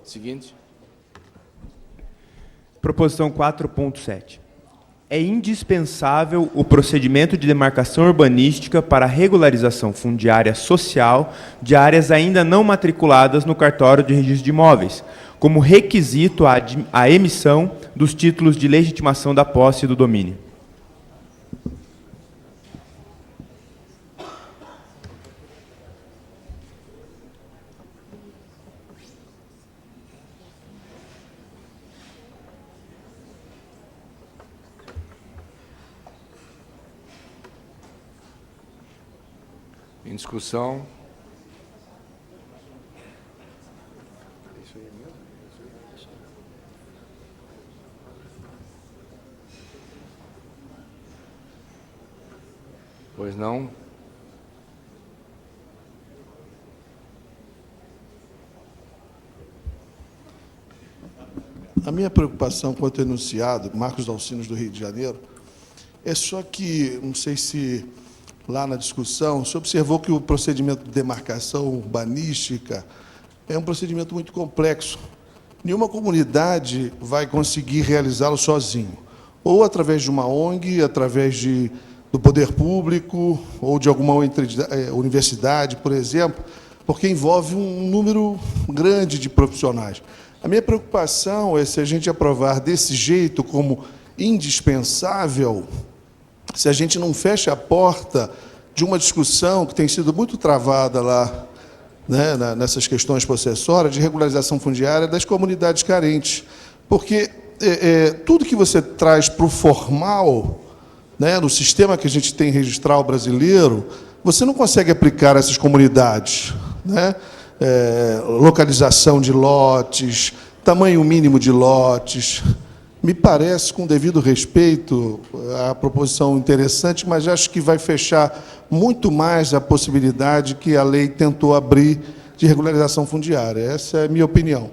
Seguinte. Proposição 4.7. É indispensável o procedimento de demarcação urbanística para a regularização fundiária social de áreas ainda não matriculadas no cartório de registro de imóveis, como requisito à emissão dos títulos de legitimação da posse do domínio. Em discussão. Pois não? A minha preocupação quanto ao enunciado, Marcos Dalcinos, do Rio de Janeiro, é só que, não sei se lá na discussão, se observou que o procedimento de demarcação urbanística é um procedimento muito complexo. Nenhuma comunidade vai conseguir realizá-lo sozinho, ou através de uma ONG, através do poder público, ou de alguma universidade, por exemplo, porque envolve um número grande de profissionais. A minha preocupação é se a gente aprovar desse jeito como indispensável, se a gente não fecha a porta de uma discussão que tem sido muito travada lá, né, nessas questões possessórias de regularização fundiária das comunidades carentes. Porque tudo que você traz para o formal, né, no sistema que a gente tem registral brasileiro, você não consegue aplicar essas comunidades, né? Localização de lotes, tamanho mínimo de lotes. Me parece, com devido respeito, a proposição interessante, mas acho que vai fechar muito mais a possibilidade que a lei tentou abrir de regularização fundiária. Essa é a minha opinião.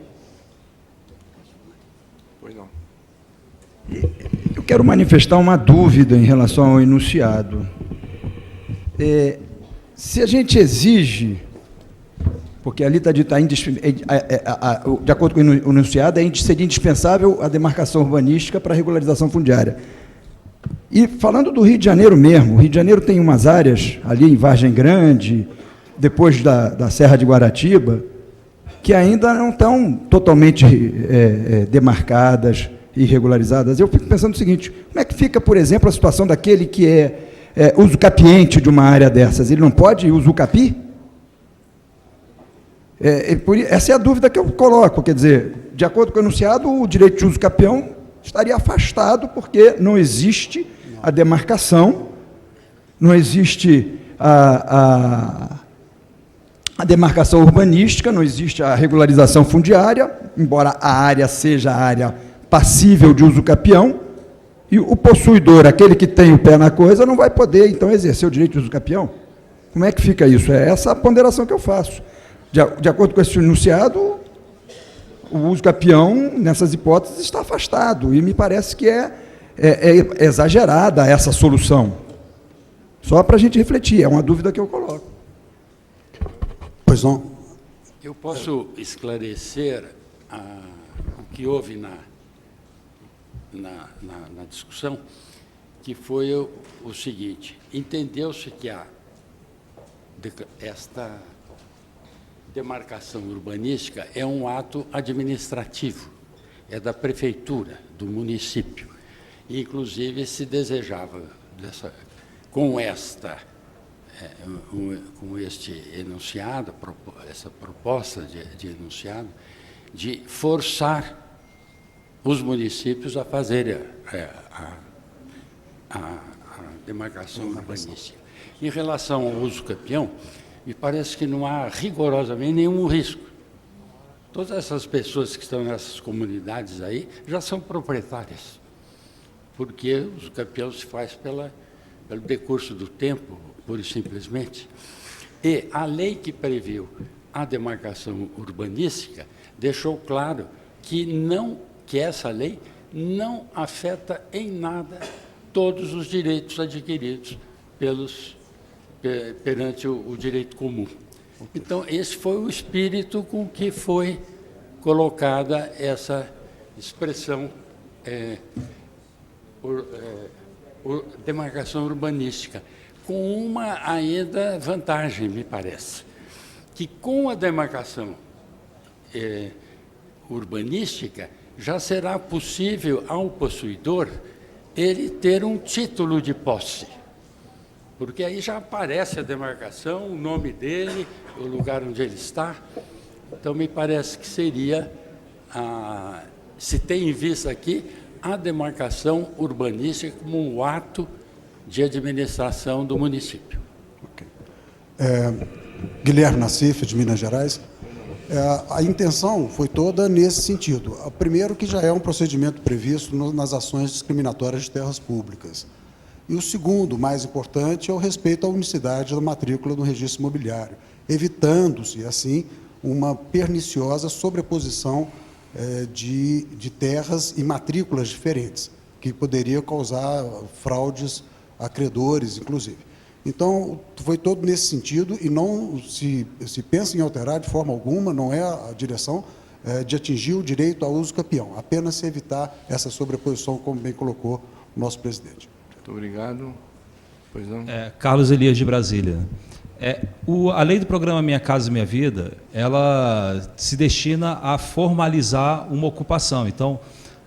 Pois não. Eu quero manifestar uma dúvida em relação ao enunciado. Se a gente exige, porque ali está dito, de acordo com o enunciado, seria indispensável a demarcação urbanística para a regularização fundiária. E falando do Rio de Janeiro mesmo, o Rio de Janeiro tem umas áreas ali em Vargem Grande, depois da Serra de Guaratiba, que ainda não estão totalmente demarcadas e regularizadas. Eu fico pensando o seguinte, como é que fica, por exemplo, a situação daquele que é usucapiente de uma área dessas? Ele não pode usucapi? Essa é a dúvida que eu coloco, quer dizer, de acordo com o enunciado, o direito de uso capião estaria afastado porque não existe a demarcação, não existe a demarcação urbanística, não existe a regularização fundiária, embora a área seja a área passível de uso capião, e o possuidor, aquele que tem o pé na coisa, não vai poder, então, exercer o direito de uso capião. Como é que fica isso? É essa a ponderação que eu faço. De acordo com esse enunciado, o uso capião, nessas hipóteses, está afastado, e me parece que é exagerada essa solução. Só para a gente refletir, é uma dúvida que eu coloco. Pois não. Eu posso esclarecer o que houve na discussão, que foi o seguinte: entendeu-se que esta demarcação urbanística é um ato administrativo, é da prefeitura, do município. E, inclusive, se desejava, com este enunciado, essa proposta de enunciado, de forçar os municípios a fazerem a demarcação urbanística. Em relação ao uso capião, me parece que não há rigorosamente nenhum risco. Todas essas pessoas que estão nessas comunidades aí já são proprietárias, porque o uso capião se faz pelo decurso do tempo, pura e simplesmente. E a lei que previu a demarcação urbanística deixou claro que essa lei não afeta em nada todos os direitos adquiridos perante o direito comum. Então, esse foi o espírito com que foi colocada essa expressão demarcação urbanística, com uma ainda vantagem, me parece, que com a demarcação urbanística já será possível ao possuidor ele ter um título de posse, porque aí já aparece a demarcação, o nome dele, o lugar onde ele está. Então, me parece que seria, se tem em vista aqui, a demarcação urbanística como um ato de administração do município. Guilherme Nassif, de Minas Gerais. A intenção foi toda nesse sentido. Primeiro, que já é um procedimento previsto nas ações discriminatórias de terras públicas. E o segundo, mais importante, é o respeito à unicidade da matrícula no registro imobiliário, evitando-se, assim, uma perniciosa sobreposição de terras e matrículas diferentes, que poderia causar fraudes a credores, inclusive. Então, foi todo nesse sentido, e não se pensa em alterar de forma alguma, não é a direção de atingir o direito ao uso capião, apenas se evitar essa sobreposição, como bem colocou o nosso presidente. Muito obrigado. Pois não? Carlos Elias, de Brasília. A lei do programa Minha Casa Minha Vida, ela se destina a formalizar uma ocupação. Então,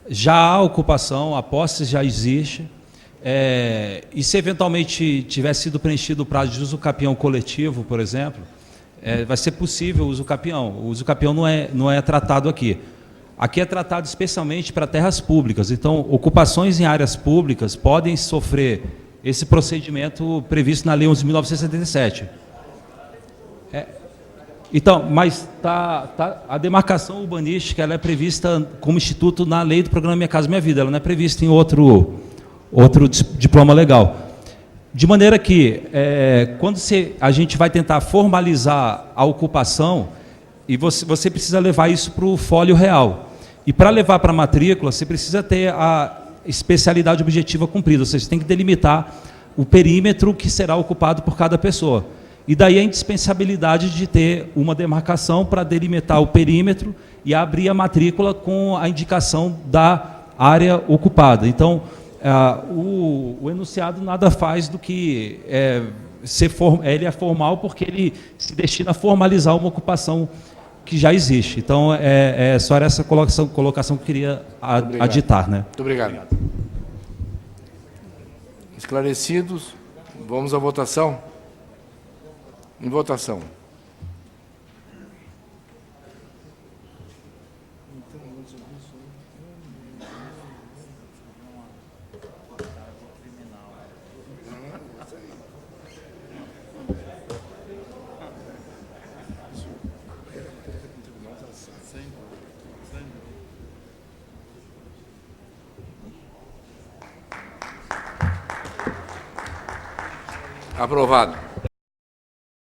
já há ocupação, a posse já existe, e se eventualmente tiver sido preenchido o prazo de uso capião coletivo, por exemplo, vai ser possível o uso capião. O uso capião não é tratado aqui. Aqui é tratado especialmente para terras públicas. Então, ocupações em áreas públicas podem sofrer esse procedimento previsto na Lei 11.977. Então, mas a demarcação urbanística ela é prevista como instituto na Lei do Programa Minha Casa Minha Vida. Ela não é prevista em outro diploma legal. De maneira que, quando a gente vai tentar formalizar a ocupação, e você precisa levar isso para o fólio real. E para levar para a matrícula, você precisa ter a especialidade objetiva cumprida, ou seja, você tem que delimitar o perímetro que será ocupado por cada pessoa. E daí a indispensabilidade de ter uma demarcação para delimitar o perímetro e abrir a matrícula com a indicação da área ocupada. Então, o enunciado nada faz do que ele é formal porque ele se destina a formalizar uma ocupação que já existe. Então, só essa colocação que eu queria aditar. Né? Muito obrigado. Esclarecidos, vamos à votação. Em votação. Aprovado.